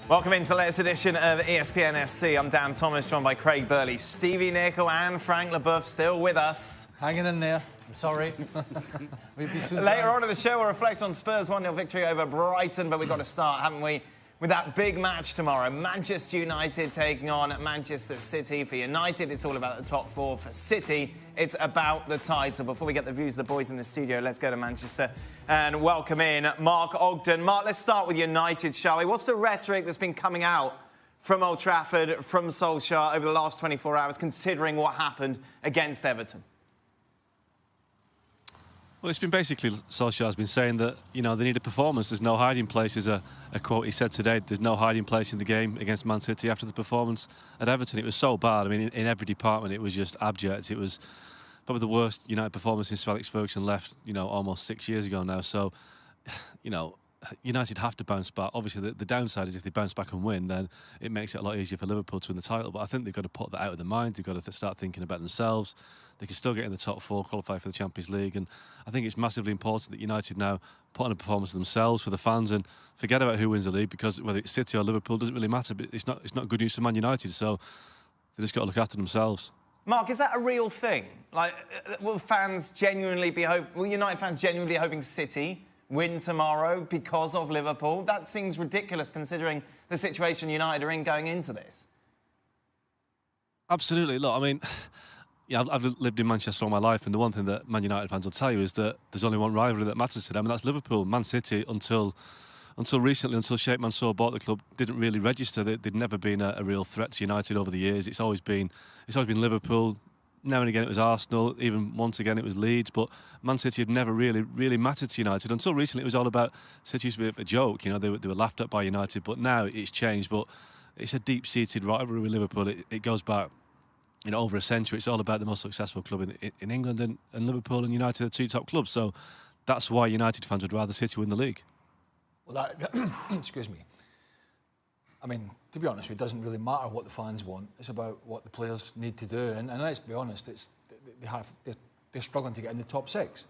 Welcome into the latest edition of ESPN FC. I'm Dan Thomas, joined by Craig Burley, Stevie Nicol and Frank Leboeuf still with us. Hanging in there. I'm sorry. We'll be soon Later on in the show, we'll reflect on Spurs' 1-0 victory over Brighton, but we've got to start, haven't we, with that big match tomorrow. Manchester United taking on Manchester City. For United, it's all about the top four. For City, it's about the title. Before we get the views of the boys in the studio, let's go to Manchester and welcome in Mark Ogden. Mark, let's start with United, shall we? What's the rhetoric that's been coming out from Old Trafford, from Solskjaer over the last 24 hours, considering what happened against Everton? Well, it's been basically Solskjaer's been saying that, you know, they need a performance. There's no hiding place, is a quote he said today. There's no hiding place in the game against Man City after the performance at Everton. It was so bad. I mean, in every department, it was just abject. It was probably the worst United performance since Alex Ferguson left, you know, almost 6 years ago now. So, you know, United have to bounce back. Obviously, the downside is if they bounce back and win, then it makes it a lot easier for Liverpool to win the title. But I think they've got to put that out of their mind. They've got to start thinking about themselves. They can still get in the top four, qualify for the Champions League. And I think it's massively important that United now put on a performance themselves for the fans and forget about who wins the league, because whether it's City or Liverpool doesn't really matter. But it's not good news for Man United. So they just got to look after themselves. Mark, is that a real thing? Like, will fans genuinely be will United fans genuinely be hoping City win tomorrow because of Liverpool? That seems ridiculous considering the situation United are in going into this. Absolutely. Look, I mean, yeah, I've lived in Manchester all my life, and the one thing that Man United fans will tell you is that there's only one rivalry that matters to them, and that's Liverpool. Man City, until recently, until Sheikh Mansour bought the club, didn't really register. They'd never been a real threat to United over the years. It's always been Liverpool. Now and again it was Arsenal, even once again it was Leeds, but Man City had never really mattered to United. Until recently it was all about City used to be a bit of a joke, you know, they were laughed at by United, but now it's changed. But it's a deep-seated rivalry with Liverpool. It goes back, you know, over a century. It's all about the most successful club in England, and Liverpool and United are two top clubs. So that's why United fans would rather City win the league. Well, excuse me. I mean, to be honest, it doesn't really matter what the fans want. It's about what the players need to do. And let's be honest, they're struggling to get in the top six,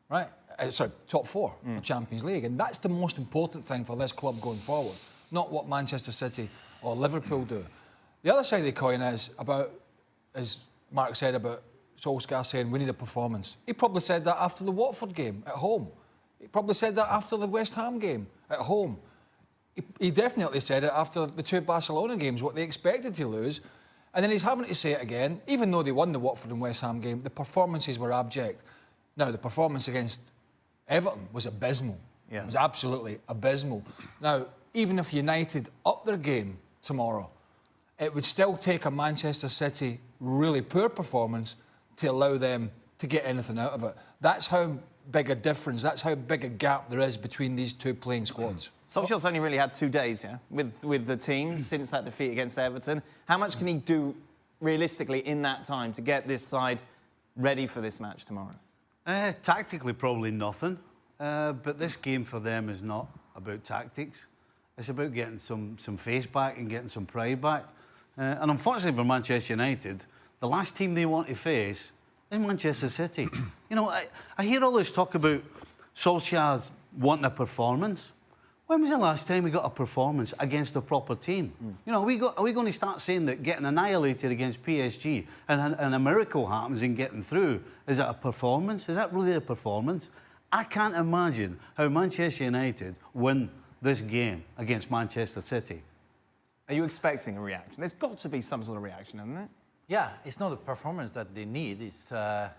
right? Sorry, top four for Champions League. And that's the most important thing for this club going forward, not what Manchester City or Liverpool do. The other side of the coin is about, as Mark said, about Solskjaer saying we need a performance. He probably said that after the Watford game at home. He probably said that after the West Ham game at home. He definitely said it after the two Barcelona games, what they expected to lose. And then he's having to say it again, even though they won the Watford and West Ham game, the performances were abject. Now, the performance against Everton was abysmal. Yeah. It was absolutely abysmal. Now, even if United up their game tomorrow, it would still take a Manchester City really poor performance to allow them to get anything out of it. That's how big a difference, that's how big a gap there is between these two playing squads. Solskjaer's only really had 2 days, yeah, with the team since that defeat against Everton. How much can he do realistically in that time to get this side ready for this match tomorrow? Tactically, probably nothing. But this game for them is not about tactics. It's about getting some face back and getting some pride back. And unfortunately for Manchester United, the last team they want to face is Manchester City. You know, I hear all this talk about Solskjaer wanting a performance. When was the last time we got a performance against a proper team? You know, are we going to start saying that getting annihilated against PSG and a miracle happens in getting through, is that a performance? Is that really a performance? I can't imagine how Manchester United win this game against Manchester City. Are you expecting a reaction? There's got to be some sort of reaction, hasn't it? Yeah, it's not a performance that they need. It's a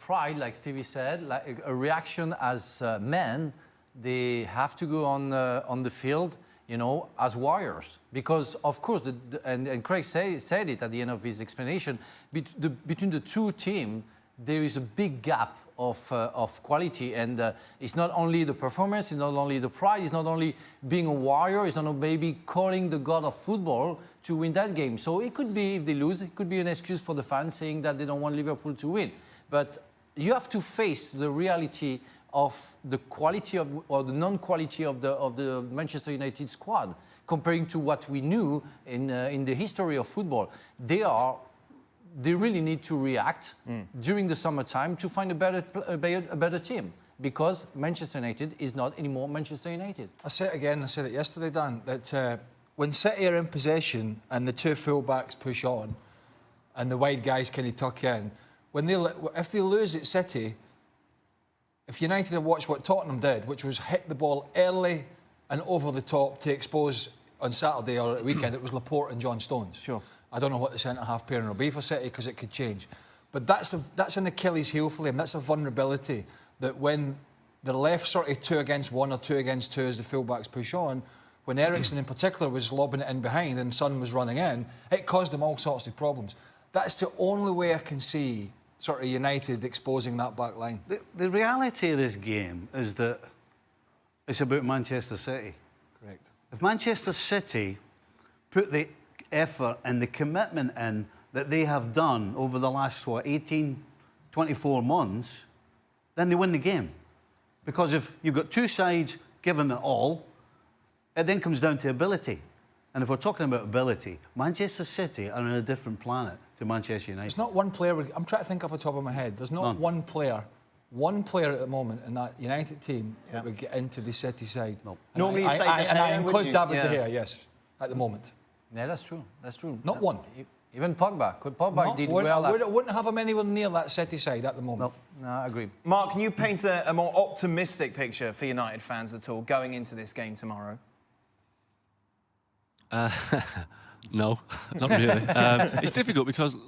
pride, like Stevie said, like a reaction as men. They have to go on the field, you know, as warriors. Because, of course, and Craig said it at the end of his explanation, between the two teams, there is a big gap of quality. And it's not only the performance, it's not only the pride, it's not only being a warrior, it's not maybe calling the god of football to win that game. So it could be, if they lose, it could be an excuse for the fans saying that they don't want Liverpool to win. But you have to face the reality of the quality of, or the non-quality of the Manchester United squad, comparing to what we knew in the history of football. They really need to react during the summertime to find a better team. because Manchester United is not anymore Manchester United. I said it again, I said it yesterday, Dan, that when City are in possession and the two full-backs push on and the wide guys kind of tuck in, if they lose at City, if United had watched what Tottenham did, which was hit the ball early and over the top to expose on Saturday or at the weekend, it was Laporte and John Stones. Sure. I don't know what the centre-half pairing will be for City because it could change. But that's an Achilles heel for them. That's a vulnerability that when the left sort of 2 against 1 or 2 against 2 as the full-backs push on, when Eriksen in particular was lobbing it in behind and Son was running in, it caused them all sorts of problems. That's the only way I can see sort of United exposing that back line. The reality of this game is that it's about Manchester City. Correct. If Manchester City put the effort and the commitment in that they have done over the last, 18, 24 months, then they win the game. Because if you've got two sides giving it all, it then comes down to ability. And if we're talking about ability, Manchester City are on a different planet to Manchester United. There's not one player, I'm trying to think off the top of my head, there's not one player at the moment in that United team that would get into the City side. No. Normally you say De and I Gea, would include you? David De Gea, yes, at the moment. Yeah, that's true. That's true. Not one. Even Pogba. Pogba did well. I wouldn't have him anywhere near that City side at the moment. No, I agree. Mark, can you paint a more optimistic picture for United fans at all going into this game tomorrow? No, not really. It's difficult because,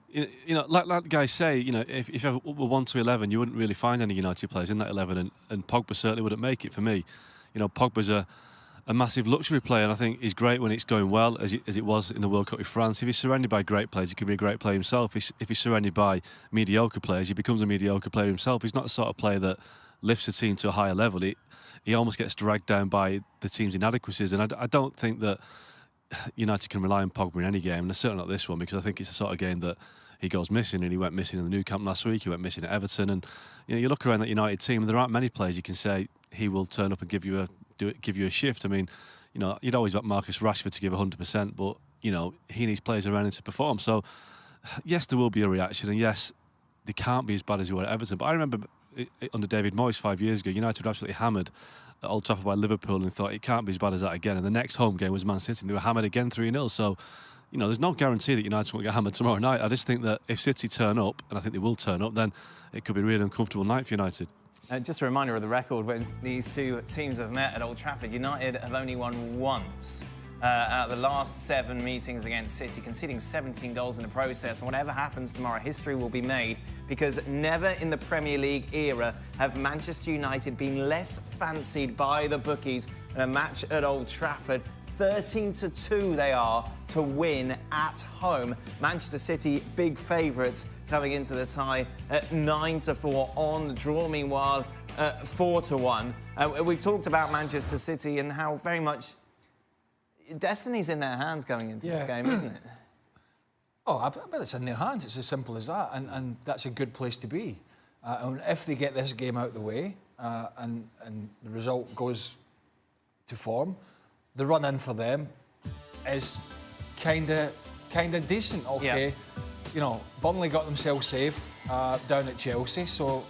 you know, like the guys say, you know, if you were 1 to 11, you wouldn't really find any United players in that 11, and Pogba certainly wouldn't make it for me. You know, Pogba's a massive luxury player, and I think he's great when it's going well, as it was in the World Cup with France. If he's surrounded by great players, he can be a great player himself. If he's surrounded by mediocre players, he becomes a mediocre player himself. He's not the sort of player that lifts a team to a higher level. He almost gets dragged down by the team's inadequacies, and I don't think that United can rely on Pogba in any game, and certainly not this one, because I think it's the sort of game that he goes missing, and he went missing in the Nou Camp last week, he went missing at Everton, and you know, you look around that United team, and there aren't many players you can say he will turn up and give you a shift. I mean, you know, you'd always want Marcus Rashford to give 100%, but you know, he needs players around him to perform. So yes, there will be a reaction, and yes, they can't be as bad as they were at Everton. But I remember under David Moyes 5 years ago, United were absolutely hammered at Old Trafford by Liverpool, and thought it can't be as bad as that again. And the next home game was Man City, and they were hammered again 3-0. So, you know, there's no guarantee that United won't get hammered tomorrow night. I just think that if City turn up, and I think they will turn up, then it could be a really uncomfortable night for United. Just a reminder of the record, when these two teams have met at Old Trafford, United have only won once out of the last 7 meetings against City, conceding 17 goals in the process. And whatever happens tomorrow, history will be made, because never in the Premier League era have Manchester United been less fancied by the bookies in a match at Old Trafford. 13-2 they are to win at home. Manchester City, big favourites, coming into the tie at 9-4 on the draw. Meanwhile, 4-1. We've talked about Manchester City and how very much destiny's in their hands going into this game, isn't it? Oh, I bet it's in their hands. It's as simple as that, and that's a good place to be. And if they get this game out of the way and the result goes to form, the run in for them is kind of decent. Okay, yeah. You know, Burnley got themselves safe down at Chelsea, so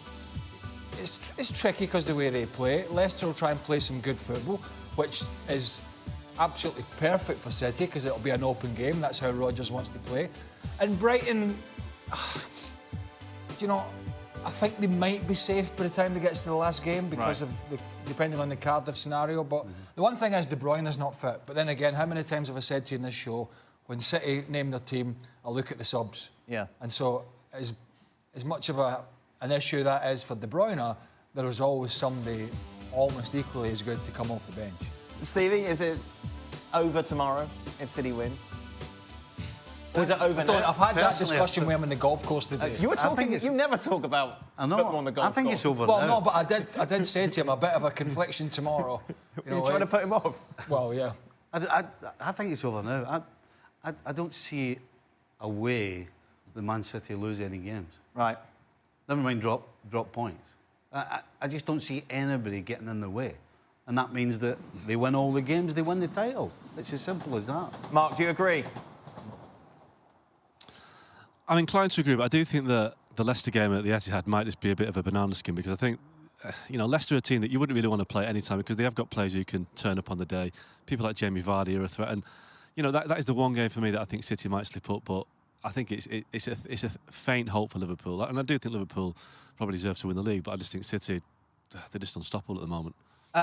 it's tricky because the way they play. Leicester will try and play some good football, which is absolutely perfect for City because it'll be an open game. That's how Rodgers wants to play. And Brighton, you know, I think they might be safe by the time they get to the last game because of depending on the Cardiff scenario. But the one thing is De Bruyne is not fit. But then again, how many times have I said to you in this show, when City name their team, I'll look at the subs. Yeah. And so as much of an issue that is for De Bruyne, there is always somebody almost equally as good to come off the bench. Stevie, is it over tomorrow if City win? Or is it over now? I've had that discussion with him on the golf course today. You were talking. You never talk about football on the golf course. I think it's over Well, now. no, but I did say to him a bit of a confliction tomorrow. You're trying to put him off. Well, yeah. I think it's over now. I don't see a way that Man City lose any games. Right. Never mind drop points. I just don't see anybody getting in their way. And that means that they win all the games, they win the title. It's as simple as that. Mark, do you agree? I'm inclined to agree, but I do think that the Leicester game at the Etihad might just be a bit of a banana skin, because I think Leicester are a team that you wouldn't really want to play at any time because they have got players who can turn up on the day. People like Jamie Vardy are a threat, and that is the one game for me that I think City might slip up. But I think it's a faint hope for Liverpool, and I do think Liverpool probably deserve to win the league. But I just think City, they're just unstoppable at the moment.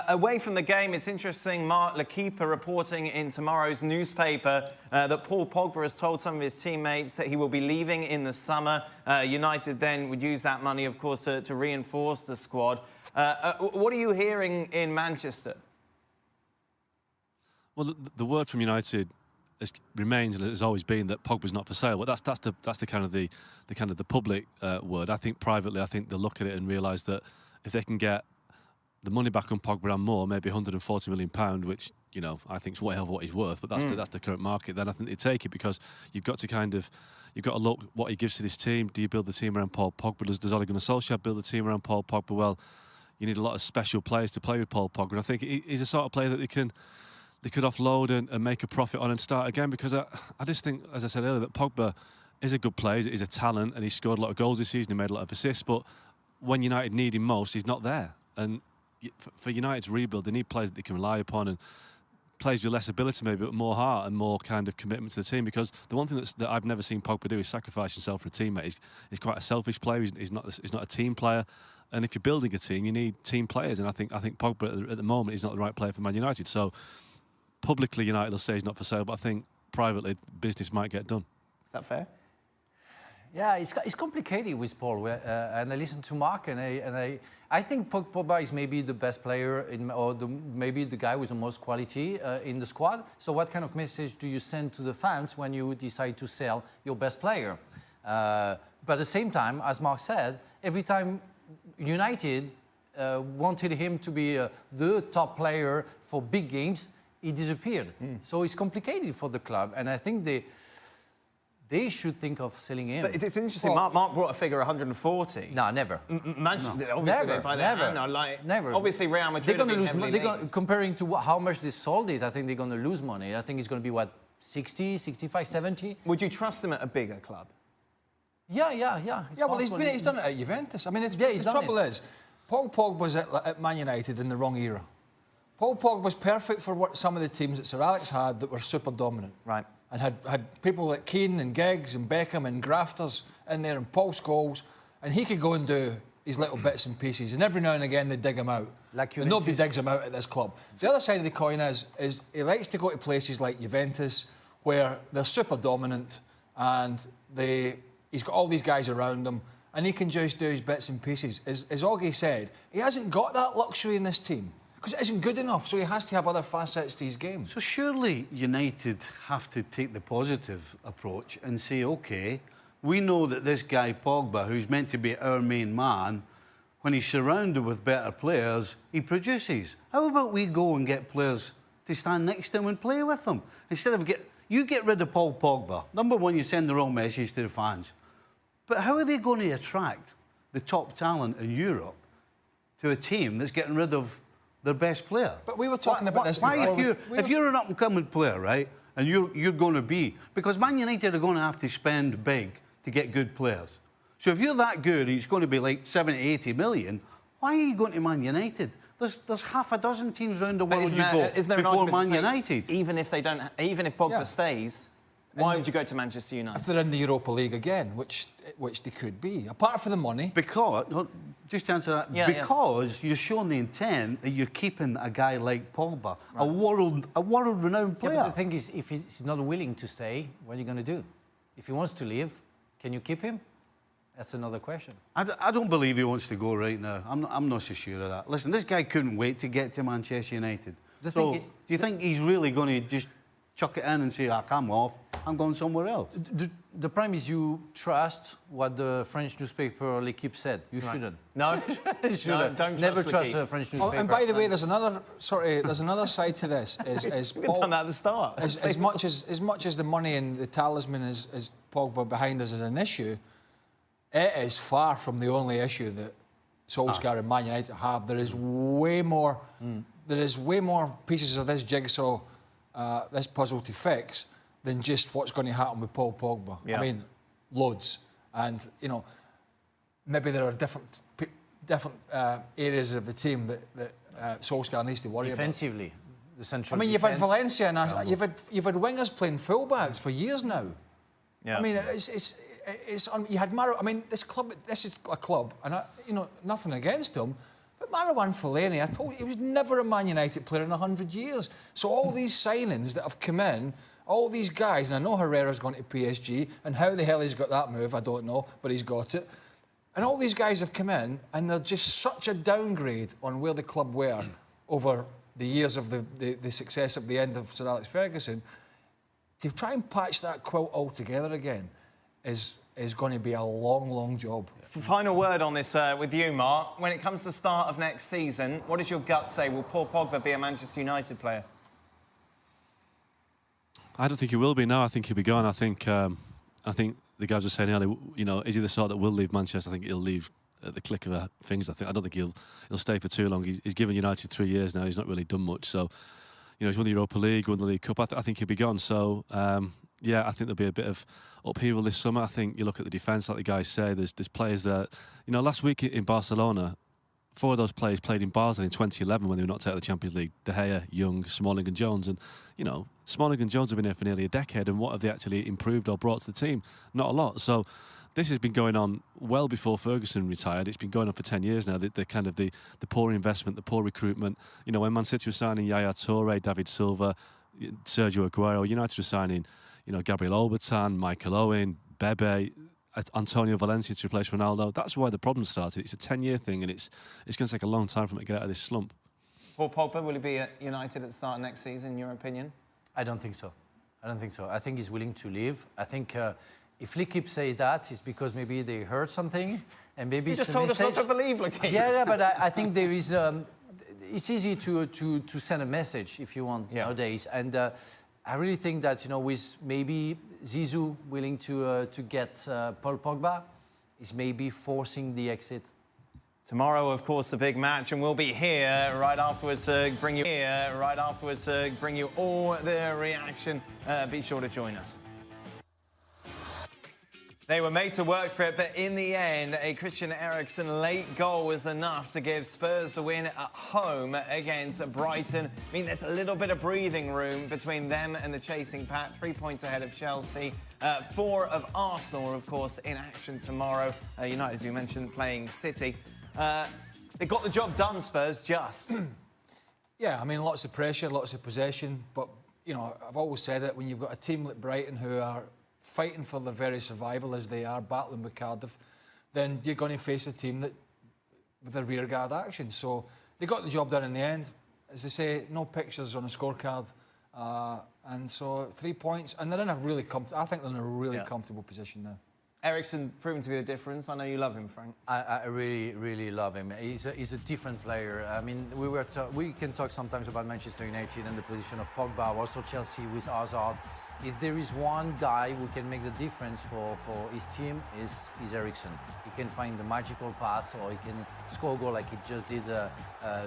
Away from the game, it's interesting, Mark, L'Equipe reporting in tomorrow's newspaper that Paul Pogba has told some of his teammates that he will be leaving in the summer. United then would use that money, of course, to reinforce the squad. What are you hearing in Manchester? Well, the word from United remains and has always been that Pogba's not for sale. But that's the kind of the public word. I think privately, I think they'll look at it and realise that if they can get the money back on Pogba and more, maybe £140 million, which I think is way over what he's worth, but that's the current market. Then I think they take it because you've got to look what he gives to this team. Do you build the team around Paul Pogba? Does Ole Gunnar Solskjaer build the team around Paul Pogba? Well, you need a lot of special players to play with Paul Pogba. And I think he's a sort of player that they could offload and make a profit on and start again, because I just think, as I said earlier, that Pogba is a good player, he's a talent, and he's scored a lot of goals this season, he made a lot of assists, but when United need him most, he's not there. And for United's rebuild, they need players that they can rely upon, and players with less ability maybe, but more heart and more kind of commitment to the team, because the one thing that I've never seen Pogba do is sacrifice himself for a teammate. He's quite a selfish player, he's not a team player, and if you're building a team, you need team players, and I think Pogba at the moment is not the right player for Man United. So publicly United will say he's not for sale, but I think privately business might get done. Is that fair? Yeah, it's complicated with Paul. And I listened to Mark, and I think Pogba is maybe the best player, maybe the guy with the most quality in the squad. So what kind of message do you send to the fans when you decide to sell your best player? But at the same time, as Mark said, every time United wanted him to be the top player for big games, he disappeared. So it's complicated for the club, and I think they should think of selling him. But it's interesting. Well, Mark brought a figure 140. No, never. Never. Obviously, Real Madrid. They're going to lose. Comparing to how much they sold it, I think they're going to lose money. I think it's going to be what, 60, 65, 70. Would you trust them at a bigger club? Yeah. Yeah, well, he's done it at Juventus. I mean, the trouble is, Paul Pogba was at Man United in the wrong era. Paul Pogba was perfect for some of the teams that Sir Alex had that were super dominant. Right. And had people like Keane and Giggs and Beckham and grafters in there and Paul Scholes, and he could go and do his little bits and pieces, and every now and again they dig him out. And nobody digs him out at this club. The other side of the coin is he likes to go to places like Juventus where they're super dominant and he's got all these guys around him and he can just do his bits and pieces. As Augie said, he hasn't got that luxury in this team, because it isn't good enough, so he has to have other facets to his game. So surely United have to take the positive approach and say, OK, we know that this guy Pogba, who's meant to be our main man, when he's surrounded with better players, he produces. How about we go and get players to stand next to him and play with them? Instead of you get rid of Paul Pogba. Number one, you send the wrong message to the fans. But how are they going to attract the top talent in Europe to a team that's getting rid of their best player? But we were talking about this before. If you're an up-and-coming player, right, and you're going to be... Because Man United are going to have to spend big to get good players. So if you're that good, it's going to be like 70, 80 million, why are you going to Man United? There's half a dozen teams around the world before Man United. Even if Pogba stays, why would you go to Manchester United? If they're in the Europa League again, which they could be, apart from the money. Because, just to answer that, because you're showing the intent that you're keeping a guy like Pogba, a world-renowned player. Yeah, but the thing is, if he's not willing to stay, what are you going to do? If he wants to leave, can you keep him? That's another question. I don't believe he wants to go right now. I'm not so sure of that. Listen, this guy couldn't wait to get to Manchester United. Do you think he's really going to just chuck it in and say, I'm off, I'm going somewhere else? The problem is you trust what the French newspaper L'Equipe said. You shouldn't. No, you shouldn't. Don't never trust L'Equipe. a French newspaper. Oh, and by the way, there's another side to this. We've done that at the start. As much as the money and the talisman is Pogba behind us as an issue, it is far from the only issue that Solskjaer and Man United have. There is way more. There is way more pieces of this jigsaw, this puzzle to fix than just what's going to happen with Paul Pogba. Yeah. I mean, loads. And maybe there are different areas of the team that Solskjaer needs to worry Defensively, the central. about. I mean, you've had defence. Valencia and you've had wingers playing fullbacks for years now. Yeah. I mean, you had Maro. I mean, this is a club, and nothing against him, but Marouane Fellaini, I told you, he was never a Man United player in 100 years. So all these signings that have come in, all these guys, and I know Herrera's gone to PSG, and how the hell he's got that move, I don't know, but he's got it. And all these guys have come in, and they're just such a downgrade on where the club were over the years of the success of the end of Sir Alex Ferguson. To try and patch that quilt all together again is going to be a long, long job. Final word on this with you, Mark. When it comes to the start of next season, what does your gut say? Will Paul Pogba be a Manchester United player? I don't think he will be. No, I think he'll be gone. I think the guys were saying earlier, is he the sort that will leave Manchester? I think he'll leave at the click of a fingers. I don't think he'll stay for too long. He's given United 3 years now. He's not really done much. So, he's won the Europa League, won the League Cup. I think he'll be gone. So, I think there'll be a bit of upheaval this summer. I think you look at the defence, like the guys say, there's players that, last week in Barcelona, 4 of those players played in Basel in 2011 when they were knocked out of the Champions League. De Gea, Young, Smalling and Jones. And, Smalling and Jones have been here for nearly a decade, and what have they actually improved or brought to the team? Not a lot. So this has been going on well before Ferguson retired. It's been going on for 10 years now, the poor investment, the poor recruitment. When Man City was signing Yaya Toure, David Silva, Sergio Aguero, United was signing, Gabriel Obertan, Michael Owen, Bebe, Antonio Valencia to replace Ronaldo. That's why the problem started. It's a 10-year thing, and it's going to take a long time for him to get out of this slump. Paul Pogba, will he be at United at the start of next season, in your opinion? I don't think so. I think he's willing to leave. I think if L'Équipe say that, it's because maybe they heard something, and maybe you just told us not to believe L'Équipe. Yeah, but I think there is. It's easy to send a message if you want nowadays, and I really think that with maybe Zizou willing to get Paul Pogba, is maybe forcing the exit. Tomorrow, of course, the big match, and we'll be here right afterwards to bring you all the reaction. Be sure to join us. They were made to work for it, but in the end, a Christian Eriksen late goal was enough to give Spurs the win at home against Brighton. I mean, there's a little bit of breathing room between them and the chasing pack. 3 points ahead of Chelsea. 4 of Arsenal, of course, in action tomorrow. United, as you mentioned, playing City. They got the job done, Spurs, just. Yeah, I mean, lots of pressure, lots of possession, but, I've always said it, when you've got a team like Brighton who are fighting for their very survival as they are, battling with Cardiff, then you're going to face a team that with a rearguard action. So they got the job done in the end. As they say, no pictures on a scorecard. And so 3 points, and they're in a really I think they're in a really comfortable position now. Eriksen proven to be the difference. I know you love him, Frank. I really, really love him. He's a different player. I mean, we can talk sometimes about Manchester United and the position of Pogba, also Chelsea with Hazard. If there is one guy who can make the difference for his team, is Eriksen. He can find the magical pass, or he can score a goal like he just did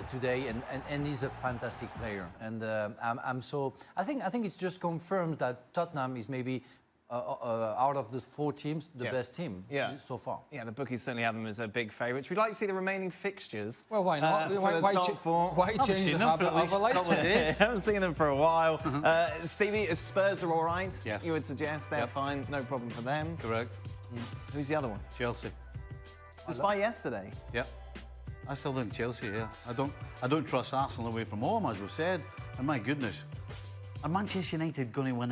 today, and he's a fantastic player. And I think it's just confirmed that Tottenham is maybe out of the 4 teams, the best team so far. Yeah, the bookies certainly have them as a big favourite. We'd like to see the remaining fixtures. Well, why not? Why change the habit of a lifetime? I haven't seen them for a while. Stevie, Spurs are all right? Yes. You would suggest they're fine, no problem for them? Correct. Who's the other one? Chelsea. Despite yesterday? Yeah. I still think Chelsea, yeah. I don't trust Arsenal away from home, as we've said. And my goodness, are Manchester United going to win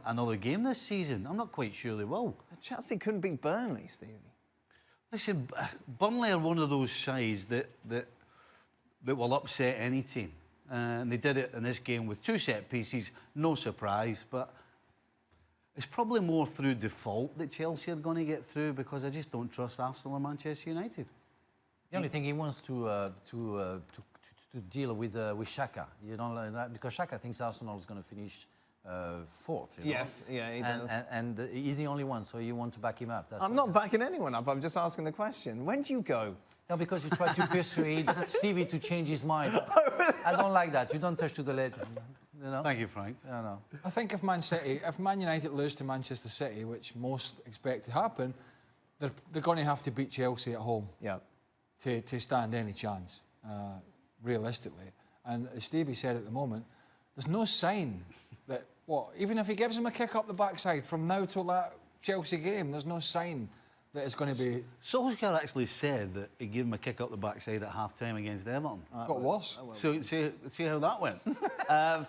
another game this season? I'm not quite sure they will. Chelsea couldn't beat Burnley, Stevie. Listen, Burnley are one of those sides that will upset any team. And they did it in this game with 2 set pieces, no surprise. But it's probably more through default that Chelsea are going to get through, because I just don't trust Arsenal or Manchester United. The only thing he wants to deal with Xhaka, because Xhaka thinks Arsenal is going to finish 4th. Yes, yeah, he does. And he's the only one, so you want to back him up. I'm not backing anyone up. I'm just asking the question. When do you go? No, because you try to persuade Stevie to change his mind. I don't like that. You don't touch to the legend. Thank you, Frank. No. I think if Man United lose to Manchester City, which most expect to happen, they're going to have to beat Chelsea at home. Yeah. to stand any chance, realistically. And as Stevie said at the moment, there's no sign that, even if he gives him a kick up the backside from now till that Chelsea game, there's no sign that it's going to be... Solskjaer actually said that he gave him a kick up the backside at half-time against Everton. Got worse. So see how that went.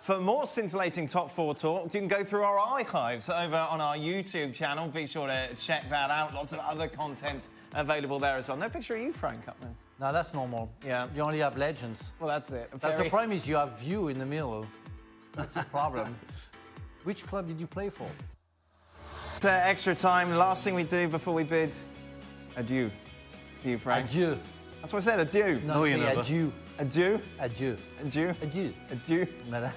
For more scintillating top four talk, you can go through our archives over on our YouTube channel. Be sure to check that out. Lots of other content available there as well. No picture of you, Frank, up there. No, that's normal. Yeah. You only have legends. Well, that's it. That's the problem is you have you in the middle. That's the problem. Which club did you play for? Extra time. Last thing we do before we bid adieu to you, Frank. Adieu. That's what I said, adieu. No, you never. Adieu. Adieu? Adieu. Adieu? Adieu. Adieu?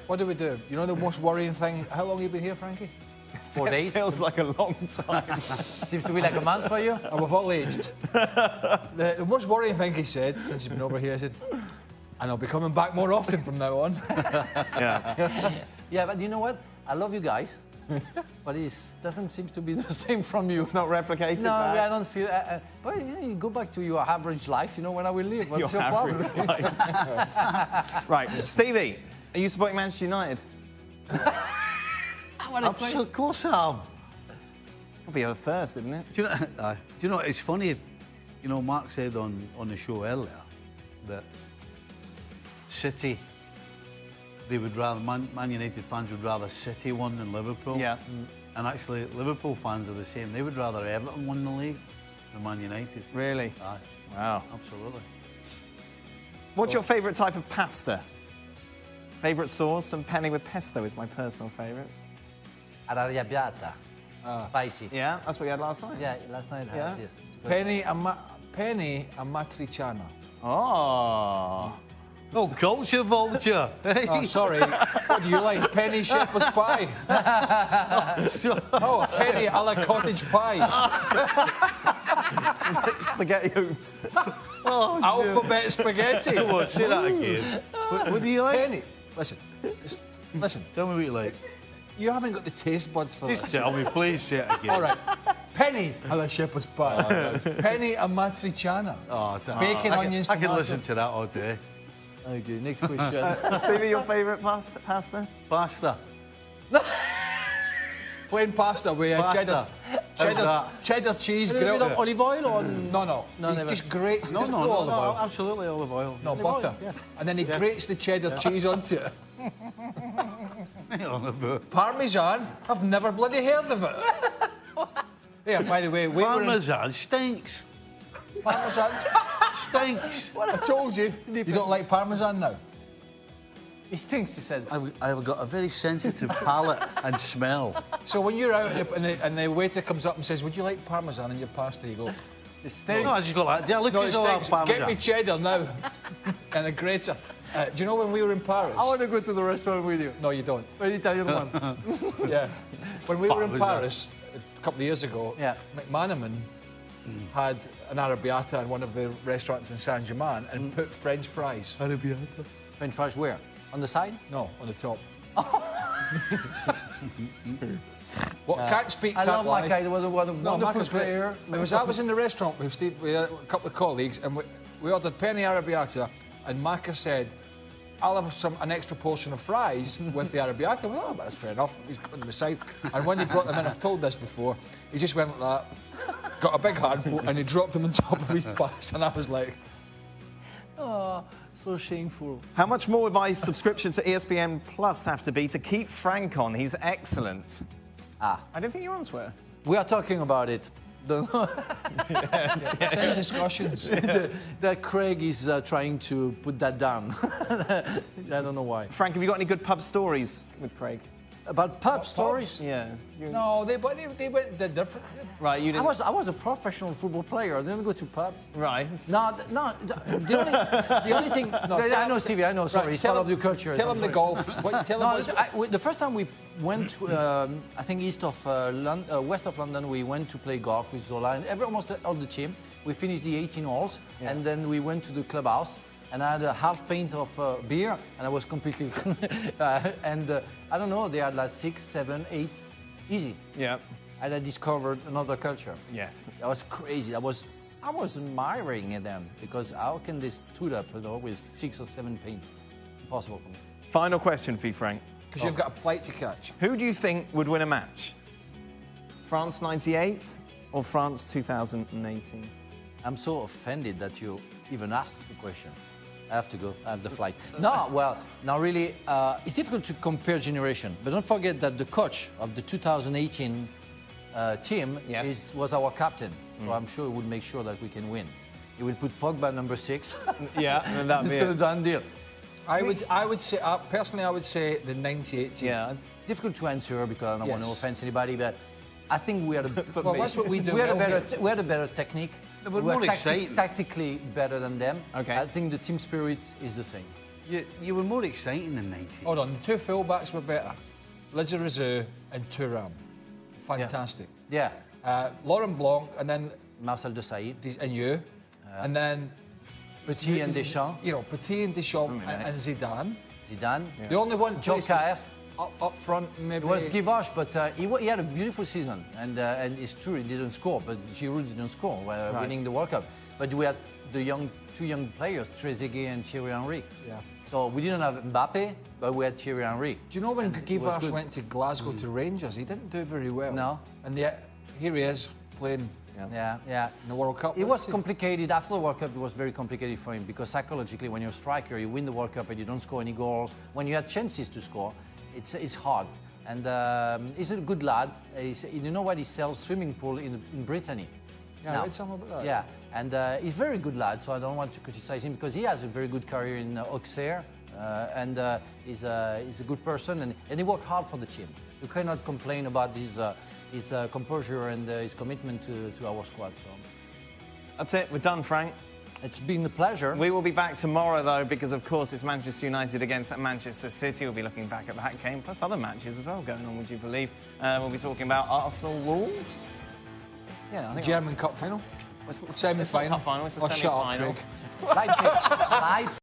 What do we do? You know the most worrying thing? How long have you been here, Frankie? 4 days. Feels like a long time. Seems to be like a month for you. And we've all aged. The most worrying thing he said, since he's been over here, he said, and I'll be coming back more often from now on. Yeah. Yeah, but you know what? I love you guys. But it doesn't seem to be the same from you. It's not replicated. No, back. I don't feel... but you go back to your average life, you know, when I will live. What's your problem? Right, Stevie, are you supporting Manchester United? Of course I am. It'll be our first, isn't it? Do you know, it's funny, you know, Mark said on the show earlier that City, they would rather, Man United fans would rather City won than Liverpool. Yeah. And actually, Liverpool fans are the same. They would rather Everton win the league than Man United. Really? Aye. Wow. Absolutely. What's your favourite type of pasta? Favourite sauce? Some penne with pesto is my personal favourite. Arrabbiata. Spicy. Yeah, that's what you had last night. Yeah, last night I had this. Penny and matriciana. Oh. Oh, culture vulture. Oh, sorry. What do you like? Penny shepherd's pie. Oh, penny a la cottage pie. Spaghetti hoops. Oh, Alphabet spaghetti. come on, say that again. What do you like? Penny. Listen. Tell me what you like. You haven't got the taste buds for Just this. tell me, please say it again. All right. Penny a la shepherd's pie. Penny a matriciana. Oh, it's Bacon, onions, I can tomato. listen to that all day. Okay, next question. Stevie, your favourite pasta? Pasta. Plain pasta with Pasta. cheddar cheese A little bit grilled. of olive oil or... No. No, He never. just grates. No, Just no, no no, olive oil. absolutely olive oil. No, Olive butter. oil, yeah. And then he grates the cheddar cheese onto it. On the book. Parmesan? I've never bloody heard of it. Yeah, by the way, we were in Parmesan stinks. Parmesan. Stinks. I told you. You don't like Parmesan now? He stinks, he said. I've got a very sensitive palate and smell. So when you're out and the waiter comes up and says, would you like Parmesan in your pasta? You go, It stinks. No, I just go like, yeah, look no, at it all that stinks. Parmesan. Get me cheddar now. And a grater. Do you know when we were in Paris? I want to go to the restaurant with you. No, you don't. An Italian one. Yeah. When we were in Parmesan. Paris a couple of years ago, Yeah. McManaman had an arrabbiata in one of the restaurants in Saint-Germain and put French fries. Arrabbiata. French fries where? On the side? No, on the top. Can't speak, I can't love lie. Mackay. He was a wonderful Marcus great. player. I was in the restaurant with Steve, with a couple of colleagues, and we ordered penny arrabbiata, and Marcus said, I'll have an extra portion of fries with the arrabbiata. Well, that's fair enough. He's got them aside. And when he brought them in, I've told this before, he just went like that, got a big handful, and he dropped them on top of his bash, and I was like... Oh, so shameful. How much more would my subscription to ESPN Plus have to be to keep Frank on? He's excellent. Ah. I don't think you're on Twitter. We are talking about it. Same discussions. That Craig is trying to put that down. I don't know why. Frank, have you got any good pub stories with Craig? About pub stories? Yeah. No, they went different. Right, you I didn't... was a professional football player. I didn't go to pub. Right. No, the only thing... I know, Stevie, I know, sorry. It's part of your culture. Tell him the golf. Tell him The first time we went to, I think west of London, we went to play golf with Zola and almost all the team. We finished the 18 holes, and then we went to the clubhouse, and I had a half pint of beer, and I was completely... I don't know, they had like 6, 7, 8, easy. Yeah. And I discovered another culture. Yes. That was crazy. That was I was admiring them because how can they stood up, with 6 or 7 paints? Impossible for me. Final question for you, Frank. Because you've got a flight to catch. Who do you think would win a match? France 98 or France 2018? I'm so offended that you even asked the question. I have to go. I have the flight. No, well, now really, it's difficult to compare generation. But don't forget that the coach of the 2018 team was our captain. So I'm sure he would make sure that we can win. He will put Pogba number 6. Yeah, and that'd it's be going to done deal. I would say, personally, I would say the 98 team. Yeah, it's difficult to answer because I don't want to offend anybody, but I think we had a. Well, that's what we do. We had a better technique. They were more exciting. Tactically better than them. Okay. I think the team spirit is the same. You were more exciting than 90. Hold on, the two fullbacks were better. Lizarazu and Thuram. Fantastic. Yeah. Laurent Blanc and then Marcel Desailly. And you. And then Petit and Deschamps. You know, Petit and Deschamps and Zidane. Zidane. Yeah. The only one Jokaev. Up front, maybe. It was Givash, but he had a beautiful season. And it's true, he didn't score, but Giroud didn't score while winning the World Cup. But we had the two young players, Trezeguet and Thierry Henry. Yeah. So we didn't have Mbappe, but we had Thierry Henry. Do you know when Givash went to Glasgow to Rangers, he didn't do very well. No. And yet, here he is playing in the World Cup. It was complicated. After the World Cup, it was very complicated for him because psychologically, when you're a striker, you win the World Cup and you don't score any goals. When you had chances to score, it's hard. And he's a good lad. You know what? He sells swimming pool in Brittany. Yeah, I read something about that. Yeah, and he's a very good lad, so I don't want to criticize him because he has a very good career in Auxerre. And he's a good person, and he worked hard for the team. You cannot complain about his composure and his commitment to our squad. So that's it. We're done, Frank. It's been a pleasure. We will be back tomorrow, though, because, of course, it's Manchester United against Manchester City. We'll be looking back at that game, plus other matches as well going on, would you believe? We'll be talking about Arsenal Wolves. Yeah, I think German Cup final. Semi-final. Cup final. It's the Shut up, semi-final. Craig. Leipzig.